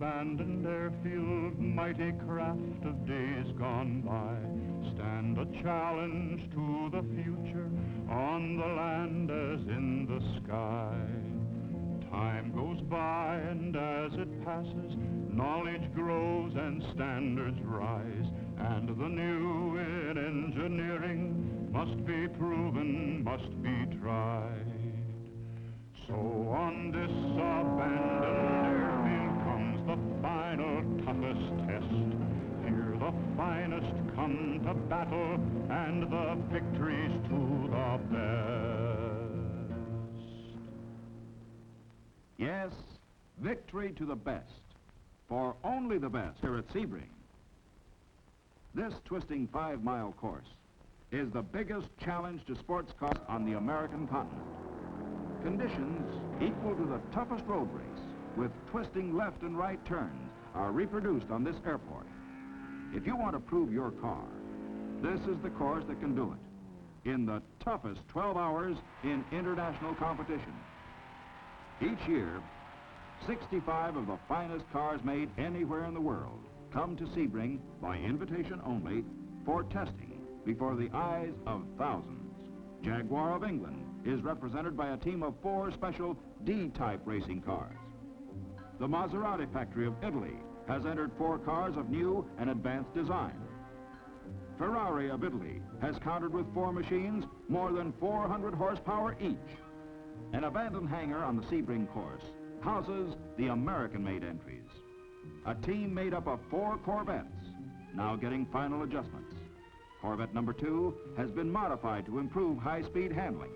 abandoned airfield, mighty craft of days gone by, stand a challenge to the future, on the land as in the sky. Time goes by, and as it passes, knowledge grows and standards rise, and the new in engineering must be proven, must be tried. So on this abandoned airfield comes the final toughest test. Here the finest come to battle, and the victories to the best. Yes, victory to the best, for only the best here at Sebring. This twisting 5-mile course is the biggest challenge to sports cars on the American continent. Conditions equal to the toughest road race, with twisting left and right turns, are reproduced on this airport. If you want to prove your car, this is the course that can do it, in the toughest 12 hours in international competition. Each year, 65 of the finest cars made anywhere in the world come to Sebring by invitation only for testing before the eyes of thousands. Jaguar of England is represented by a team of 4 special D-type racing cars. The Maserati factory of Italy has entered 4 cars of new and advanced design. Ferrari of Italy has countered with 4 machines more than 400 horsepower each. An abandoned hangar on the Sebring course houses the American-made entries. A team made up of 4 Corvettes, now getting final adjustments. Corvette number 2 has been modified to improve high-speed handling.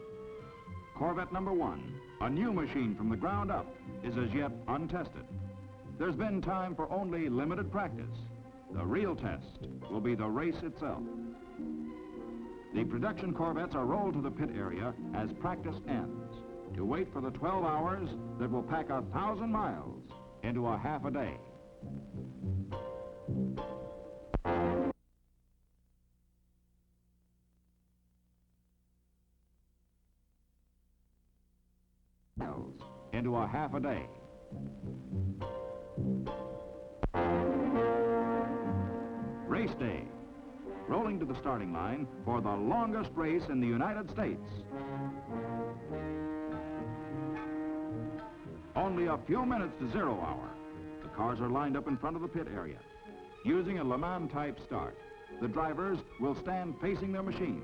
Corvette number 1, a new machine from the ground up, is as yet untested. There's been time for only limited practice. The real test will be the race itself. The production Corvettes are rolled to the pit area as practice ends, to wait for the 12 hours that will pack 1,000 miles into a half a day. Into a half a day. Race day. Rolling to the starting line for the longest race in the United States. Only a few minutes to 0 hour. The cars are lined up in front of the pit area. Using a Le Mans type start, the drivers will stand facing their machines.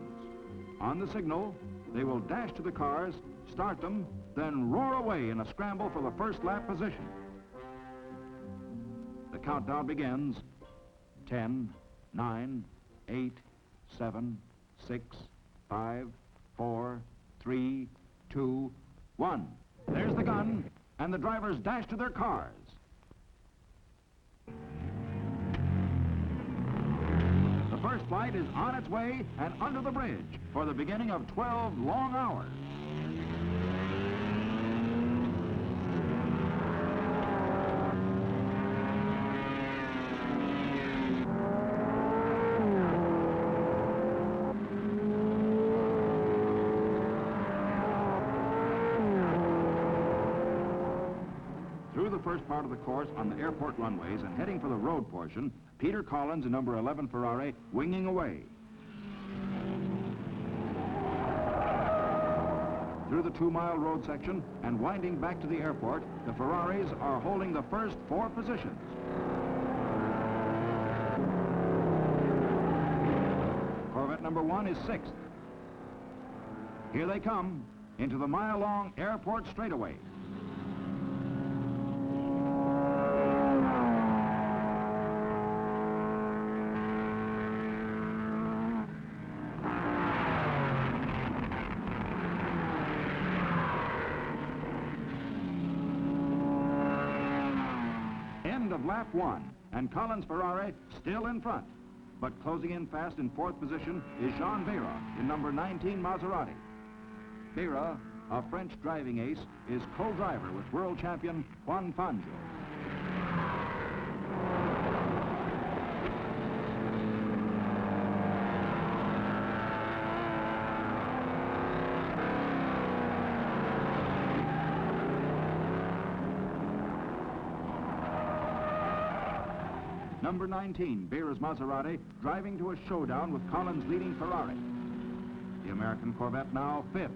On the signal, they will dash to the cars, start them, then roar away in a scramble for the first lap position. The countdown begins. 10, 9, 8, 7, 6, 5, 4, 3, 2, 1. There's the gun, and the drivers dash to their cars. The first flight is on its way and under the bridge for the beginning of 12 long hours. First part of the course on the airport runways and heading for the road portion, Peter Collins in number 11 Ferrari winging away. Through the 2-mile road section and winding back to the airport, the Ferraris are holding the first 4 positions. Corvette number 1 is 6th. Here they come into the mile-long airport straightaway. Of lap 1, and Collins Ferrari still in front, but closing in fast in 4th position is Jean Behra in number 19 Maserati. Behra, a French driving ace, is co-driver with world champion Juan Fangio. Number 19, Behra's Maserati, driving to a showdown with Collins' leading Ferrari. The American Corvette now fifth.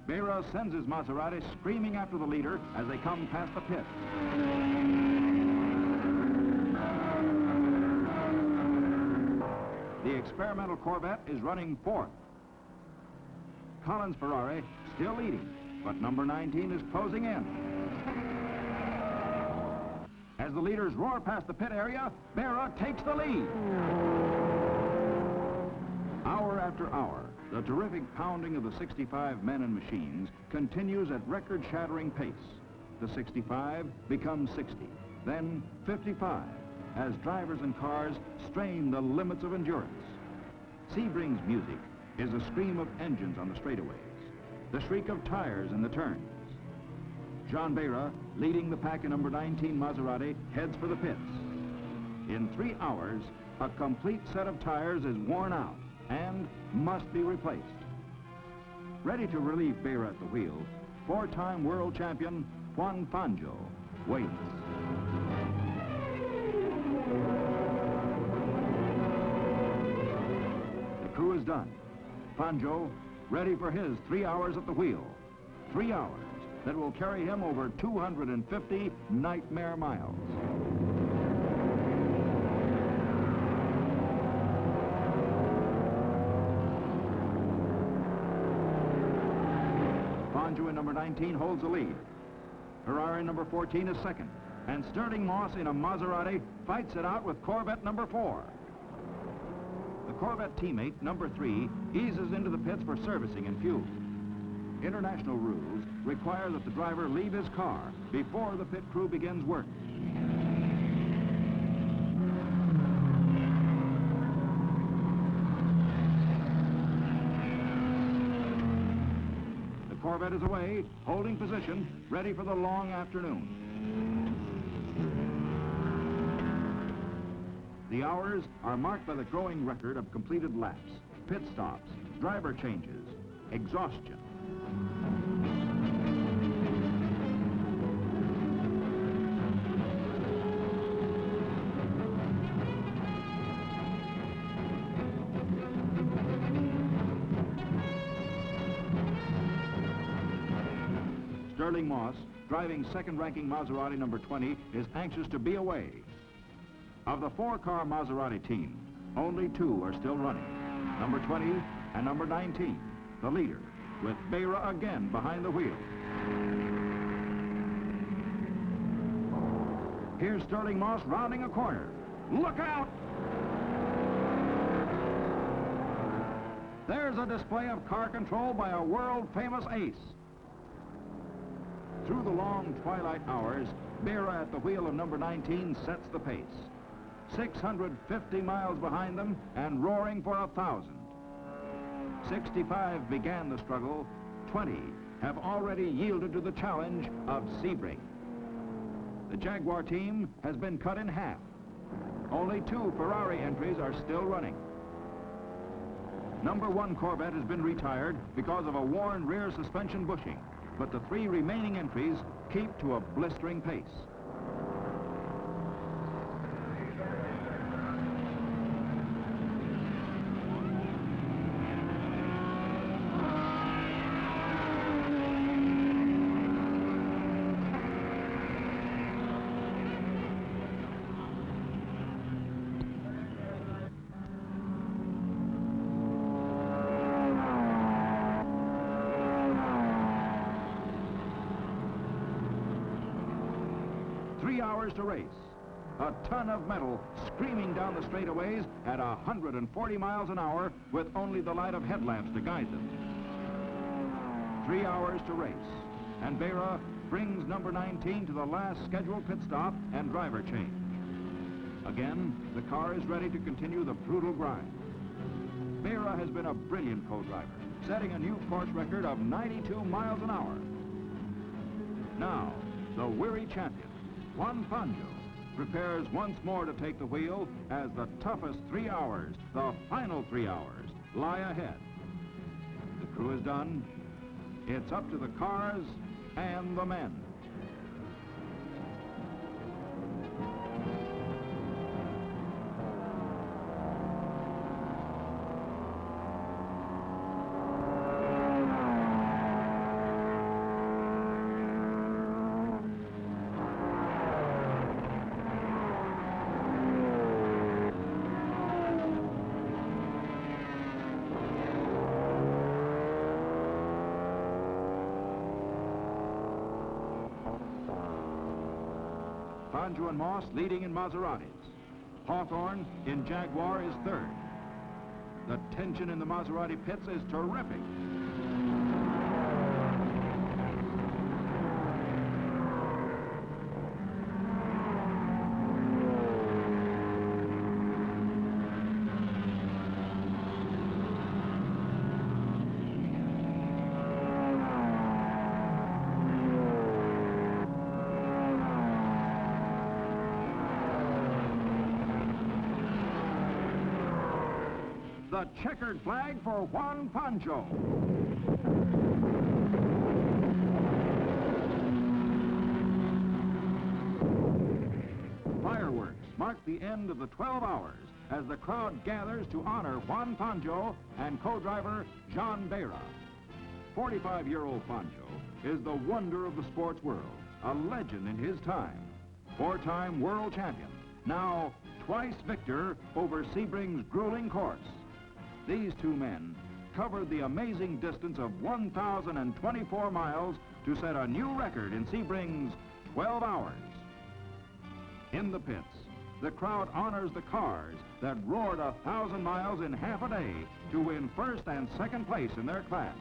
Behra sends his Maserati screaming after the leader as they come past the pit. The experimental Corvette is running fourth. Collins' Ferrari still leading, but number 19 is closing in. As the leaders roar past the pit area, Behra takes the lead. Hour after hour, the terrific pounding of the 65 men and machines continues at record-shattering pace. The 65 becomes 60, then 55, as drivers and cars strain the limits of endurance. Sebring's music is a scream of engines on the straightaways, the shriek of tires in the turns. Jean Behra, leading the pack in number 19 Maserati, heads for the pits. In 3 hours, a complete set of tires is worn out and must be replaced. Ready to relieve Behra at the wheel, 4-time world champion Juan Fangio waits. The crew is done. Fangio ready for his 3 hours at the wheel. 3 hours that will carry him over 250 nightmare miles. Fangio in number 19 holds the lead. Ferrari number 14 is second. And Stirling Moss in a Maserati fights it out with Corvette number 4. The Corvette teammate, number 3, eases into the pits for servicing and fuel. International rules require that the driver leave his car before the pit crew begins work. The Corvette is away, holding position, ready for the long afternoon. The hours are marked by the growing record of completed laps, pit stops, driver changes, exhaustion. Stirling Moss, driving second-ranking Maserati number 20, is anxious to be away. Of the 4-car Maserati team, only 2 are still running, number 20 and number 19, the leader, with Behra again behind the wheel. Here's Stirling Moss rounding a corner. Look out! There's a display of car control by a world-famous ace. Through the long twilight hours, Behra at the wheel of number 19 sets the pace. 650 miles behind them and roaring for 1,000. 65 began the struggle. 20 have already yielded to the challenge of Sebring. The Jaguar team has been cut in half. Only 2 Ferrari entries are still running. Number 1 Corvette has been retired because of a worn rear suspension bushing, but the 3 remaining entries keep to a blistering pace. Hours to race. A ton of metal screaming down the straightaways at 140 miles an hour with only the light of headlamps to guide them. 3 hours to race, and Behra brings number 19 to the last scheduled pit stop and driver change. Again, the car is ready to continue the brutal grind. Behra has been a brilliant co-driver, setting a new course record of 92 miles an hour. Now, the weary champion, Juan Fangio, prepares once more to take the wheel as the toughest 3 hours, the final 3 hours, lie ahead. The crew is done. It's up to the cars and the men. Fangio and Moss leading in Maseratis. Hawthorne in Jaguar is third. The tension in the Maserati pits is terrific. The checkered flag for Juan Fangio. Fireworks mark the end of the 12 hours as the crowd gathers to honor Juan Fangio and co-driver Jean Behra. 45-year-old Fangio is the wonder of the sports world, a legend in his time. Four-time world champion, now twice victor over Sebring's grueling course. These two men covered the amazing distance of 1,024 miles to set a new record in Sebring's 12 hours. In the pits, the crowd honors the cars that roared 1,000 miles in half a day to win first and second place in their class.